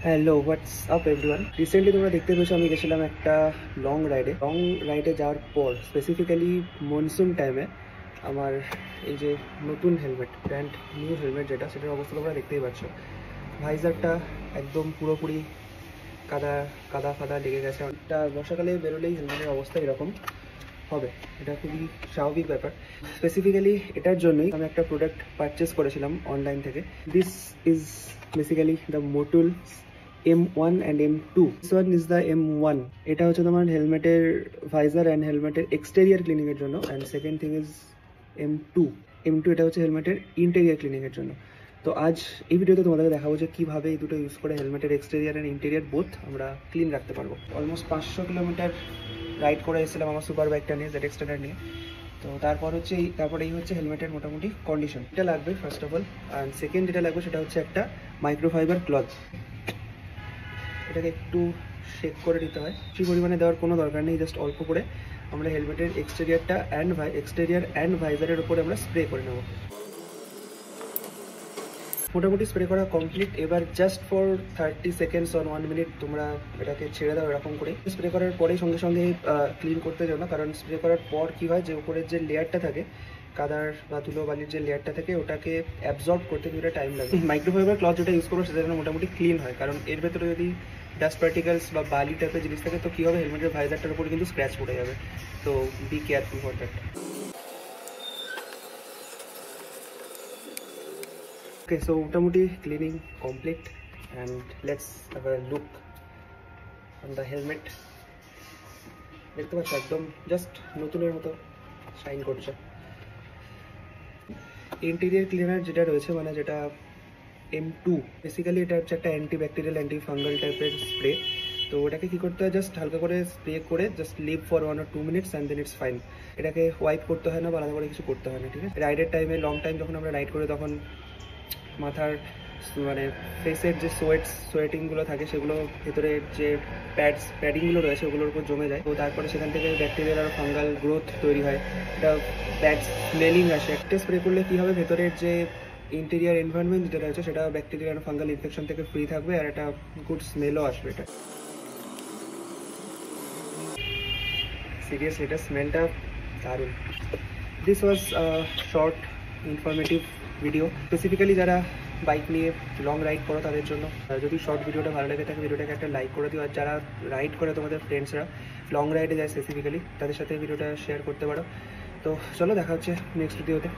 Hello, what's up everyone. Recently তোমরা দেখতে পেয়েছো আমি গেছিলাম একটা লং রাইডে যাওয়ার পর স্পেসিফিক্যালি মনসুন টাইমে আমার এই যে নতুন হেলমেট, ব্র্যান্ড নিউ হেলমেট সেটার অবস্থা তোমরা দেখতেই পাচ্ছ। ভাইজারটা একদম পুরোপুরি কাদা কাদা ফাদা লেগে গেছে। একটা বর্ষাকালে বেরোলেই হেলমেটের অবস্থা এরকম হবে, এটা খুবই স্বাভাবিক ব্যাপার। স্পেসিফিক্যালি এটার জন্যই আমি একটা প্রোডাক্ট পারচেস করেছিলাম অনলাইন থেকে। This is basically the মোটুল M1 and M2. This one is the M1. এটা হচ্ছে তোমার হেলমেটের ভাইজার অ্যান্ড হেলমেটের এক্সটেরিয়ার ক্লিনিং এর জন্য, and second thing is M2 এটা হচ্ছে হেলমেটের ইন্টেরিয়ার ক্লিনিং এর জন্য। তো আজ এই ভিডিওতে তোমাদেরকে দেখাবো যে কীভাবে এই দুটো ইউজ করে হেলমেটের এক্সটেরিয়ার অ্যান্ড ইন্টেরিয়ার বোথ আমরা ক্লিন রাখতে পারবো। অলমোস্ট 500 কিলোমিটার রাইড করে এসেছিলাম আমার সুপার বাইকটা নিয়ে, ZX Standard নিয়ে। তো তারপরে এই হচ্ছে হেলমেটের মোটামুটি কন্ডিশন। এটা লাগবে first of all, and second যেটা লাগবে সেটা হচ্ছে একটা মাইক্রোফাইবার ক্লথ। এটাকে একটু শেক করে দিতে হয়, বেশি পরিমাণে দেওয়ার কোনো দরকার নেই, জাস্ট অল্প করে আমরা হেলমেটের এক্সটেরিয়ার অ্যান্ড ভাইজারের উপরে আমরা স্প্রে করে নেব। মোটামুটি স্প্রে করা কমপ্লিট। এবার just for 30 seconds or 1 minute তোমরা এটাকে ছেড়ে দাও এরকম করে। স্প্রে করার পরে সঙ্গে সঙ্গে ক্লিন করতে যাও না, কারণ স্প্রে করার পর কী হয় যে উপরের যে লেয়ারটা থাকে, কাদার বা ধুলো বালির যে লেয়ারটা থাকে, ওটাকে অ্যাবজর্ব করতে কিছুটা টাইম লাগে। মাইক্রোফাইবার ক্লথ যেটা ইউজ করবো সেটা যেন মোটামুটি ক্লিন হয়, কারণ এর ভেতরে যদি ডাস্ট পার্টিকেলস বা বালি টাইপের জিনিস থাকে তো কী হবে, হেলমেটের ভাইজারটার উপরে কিন্তু স্ক্র্যাচ পড়ে যাবে। তো be careful for that. Okay, so মোটামুটি cleaning complete and let's have a look on the helmet. দেখতে পাচ্ছ একদম জাস্ট নতুনের মতো শাইন করছে। ইন্টেরিয়ার ক্লিনার যেটা রয়েছে, মানে যেটা M2, বেসিক্যালি এটা হচ্ছে একটা অ্যান্টিব্যাকটেরিয়াল অ্যান্টিফাঙ্গাল টাইপের স্প্রে। তো ওটাকে কী করতে হয়, জাস্ট হালকা করে স্প্রে করে just leave for 1 or 2 minutes and then it's fine. এটাকে ওয়াইপ করতে হয় না বা আলাদা করে কিছু করতে হয় না, ঠিক আছে। রাইডের টাইমে, লং টাইম যখন আমরা রাইড করি তখন মাথার মানে ফেসের যে সোয়েটিংগুলো থাকে সেগুলো ভেতরের যে প্যাডিংগুলো রয়েছে ওগুলোর উপর জমে যায়। তো তারপরে সেখান থেকে ব্যাকটেরিয়াল আর ফাঙ্গাল গ্রোথ তৈরি হয়, এটা ব্যাড স্মেলিং আসে। একটা স্প্রে করলে কী হবে, ভেতরের যে ইন্টেরিয়ার এনভায়রনমেন্ট যেটা রয়েছে সেটা ব্যাকটেরিয়া আর ফাঙ্গাল ইনফেকশন থেকে ফ্রি থাকবে, আর একটা গুড স্মেলও আসবে। এটা সিরিয়াসলি এটা স্মেলটা দারুণ। This was short informative video, specifically যারা বাইক নিয়ে লং রাইড করো তাদের জন্য। যদি শর্ট ভিডিওটা ভালো লেগে থাকে ভিডিওটাকে একটা লাইক করে দিও, আর যারা রাইড করে তোমাদের ফ্রেন্ডসরা লং রাইডে যায় স্পেসিফিক্যালি, তাদের সাথে ভিডিওটা শেয়ার করতে পারো। তো চলো, দেখা হচ্ছে নেক্সট ভিডিওতে।